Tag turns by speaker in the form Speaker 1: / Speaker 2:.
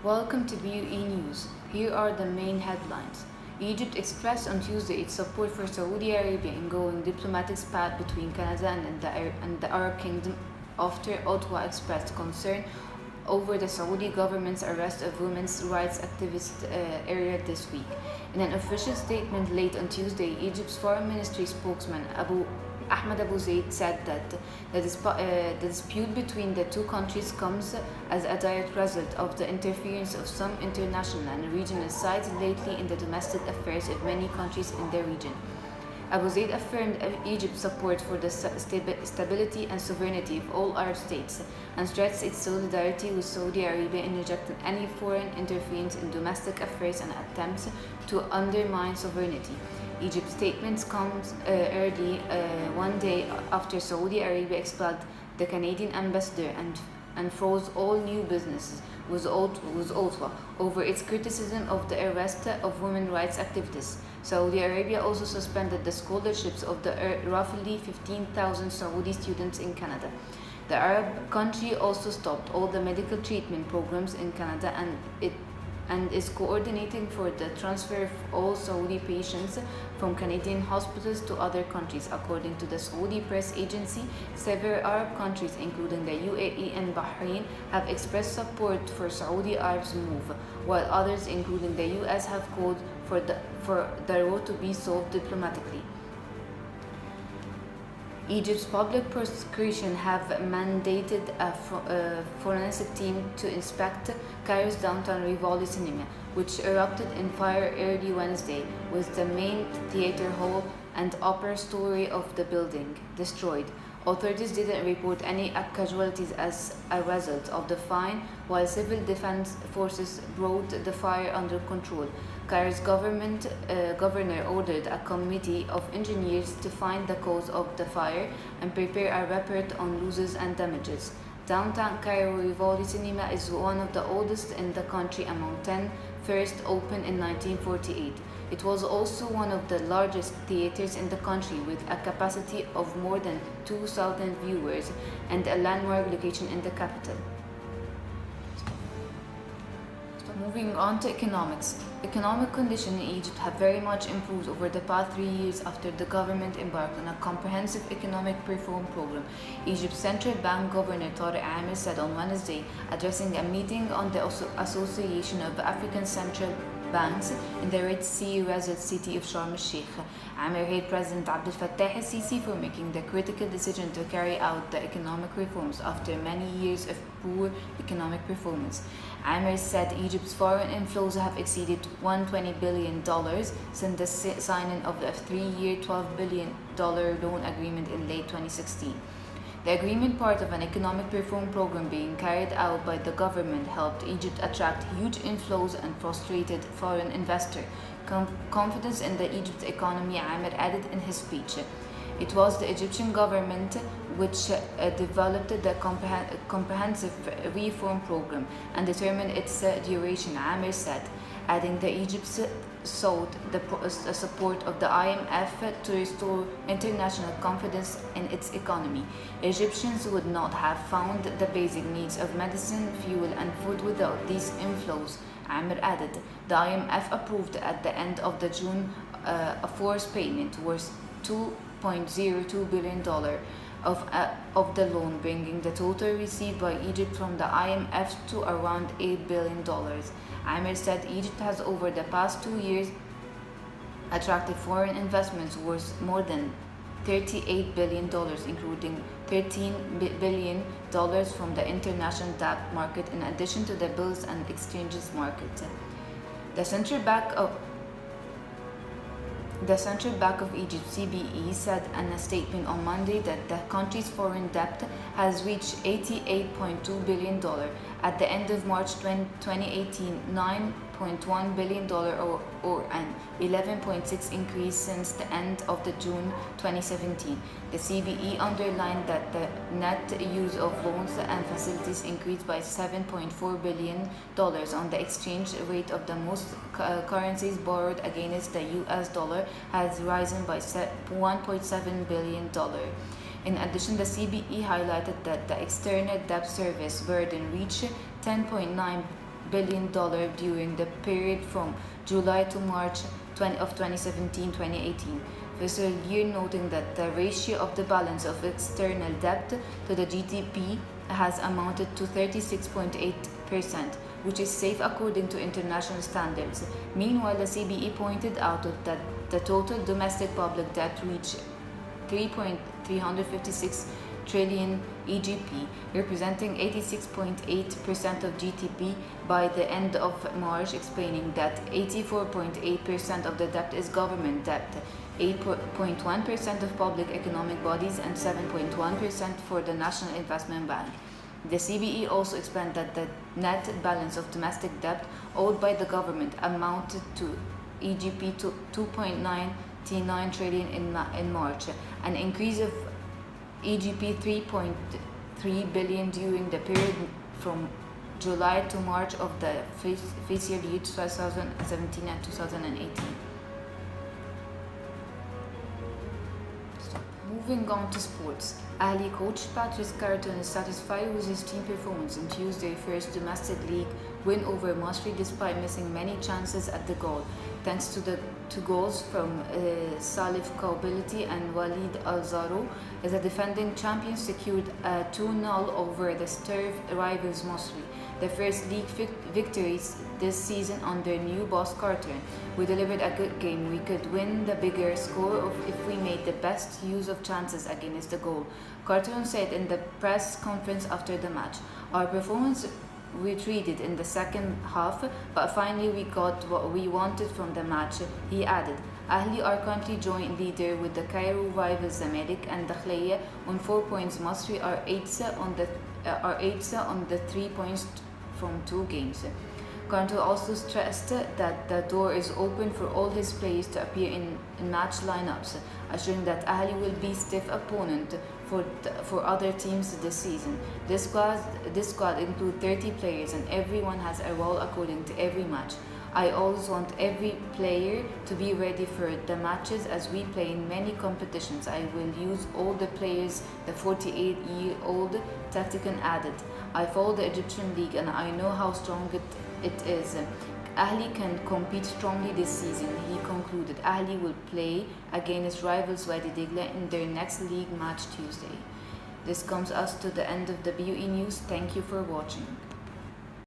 Speaker 1: Welcome to BUE News. Here are the main headlines. Egypt expressed on Tuesday its support for Saudi Arabia in going diplomatic spat between Canada and the Arab Kingdom after Ottawa expressed concern over the Saudi government's arrest of women's rights activists earlier this week. In an official statement late on Tuesday, Egypt's foreign ministry spokesman Ahmed Abu Zaid said that the dispute between the two countries comes as a direct result of the interference of some international and regional sides lately in the domestic affairs of many countries in the region. Abu Zaid affirmed Egypt's support for the stability and sovereignty of all Arab states and stressed its solidarity with Saudi Arabia in rejecting any foreign interference in domestic affairs and attempts to undermine sovereignty. Egypt's statement comes early one day after Saudi Arabia expelled the Canadian ambassador and froze all new businesses with Ottawa over its criticism of the arrest of women rights activists. Saudi Arabia also suspended the scholarships of the roughly 15,000 Saudi students in Canada. The Arab country also stopped all the medical treatment programs in Canada and is coordinating for the transfer of all Saudi patients from Canadian hospitals to other countries. According to the Saudi press agency, several Arab countries, including the UAE and Bahrain, have expressed support for Saudi Arab's move, while others, including the US, have called for the road to be solved diplomatically. Egypt's public prosecution have mandated a forensic team to inspect Cairo's downtown Rivoli cinema, which erupted in fire early Wednesday, with the main theater hall and upper story of the building destroyed. Authorities didn't report any casualties as a result of the fire, while civil defense forces brought the fire under control. Cairo's governor ordered a committee of engineers to find the cause of the fire and prepare a report on losses and damages. Downtown Cairo Rivoli Cinema is one of the oldest in the country among 10, first opened in 1948. It was also one of the largest theaters in the country with a capacity of more than 2,000 viewers and a landmark location in the capital. Moving on to economics. Economic conditions in Egypt have very much improved over the past 3 years after the government embarked on a comprehensive economic reform program. Egypt's central bank governor Tariq Amir said on Wednesday, addressing a meeting on the Association of African Central Banks in the Red Sea resort city of Sharm el-Sheikh. Amir hailed President Abdel Fattah el-Sisi for making the critical decision to carry out the economic reforms after many years of poor economic performance. Amir said Egypt's foreign inflows have exceeded $120 billion since the signing of the 3-year $12 billion loan agreement in late 2016. The agreement, part of an economic reform program being carried out by the government, helped Egypt attract huge inflows and frustrated foreign investors. Confidence in the Egypt's economy, Amir added in his speech. It was the Egyptian government which developed the comprehensive reform program and determined its duration, Amir said, adding that Egypt sought the support of the IMF to restore international confidence in its economy. Egyptians would not have found the basic needs of medicine, fuel, and food without these inflows, Amir added. The IMF approved at the end of the June a forced payment worth $2.02 billion of the loan, bringing the total received by Egypt from the IMF to around $8 billion. Amir said Egypt has over the past 2 years attracted foreign investments worth more than $38 billion, including $13 billion from the international debt market in addition to the bills and exchanges market. The Central Bank of Egypt, CBE, said in a statement on Monday that the country's foreign debt has reached $88.2 billion at the end of March 2018, $9.1 billion or an 11.6% increase since the end of the June 2017. The CBE underlined that the net use of loans and facilities increased by $7.4 billion on the exchange rate of the most currencies borrowed against the US dollar has risen by $1.7 billion. In addition, the CBE highlighted that the external debt service burden reached $10.9 billion during the period from July to March 2017-2018 fiscal year, noting that the ratio of the balance of external debt to the GDP has amounted to 36.8%, which is safe according to international standards. Meanwhile, the CBE pointed out that the total domestic public debt reached 3.356 trillion EGP, representing 86.8% of GDP by the end of March, explaining that 84.8% of the debt is government debt, 8.1% of public economic bodies, and 7.1% for the National Investment Bank. The CBE also explained that the net balance of domestic debt owed by the government amounted to EGP 2.99 trillion in March, an increase of EGP 3.3 billion during the period from July to March of the fiscal year 2017 and 2018. Moving on to sports. Ahly coach Patrice Carton is satisfied with his team performance in Tuesday's first domestic league win over Masri despite missing many chances at the goal, thanks to the two goals from Salif Koubility and Walid Al-Zaro, as the defending champions secured a 2-0 over the sturdy rivals Masri, the first league victories this season under new boss Carton. We delivered a good game. We could win the bigger score if we made the best use of chances against the goal, Carton said in the press conference after the match. Our performance retreated in the second half, but finally we got what we wanted from the match, he added. Ahly are currently joint leader with the Cairo rivals Zamalek and Dakhliya on 4 points. Masri are eighth on the 3 points from 2 games. Carton also stressed that the door is open for all his players to appear in match lineups, assuring that Ahly will be stiff opponent for other teams this season. This squad includes 30 players and everyone has a role according to every match. I always want every player to be ready for the matches as we play in many competitions. I will use all the players, the 48-year-old tactician added. I follow the Egyptian league and I know how strong it is. Ahly can compete strongly this season, he concluded. Ahly will play against rivals Wadi Degla in their next league match Tuesday. This comes us to the end of the BUE News. Thank you for watching.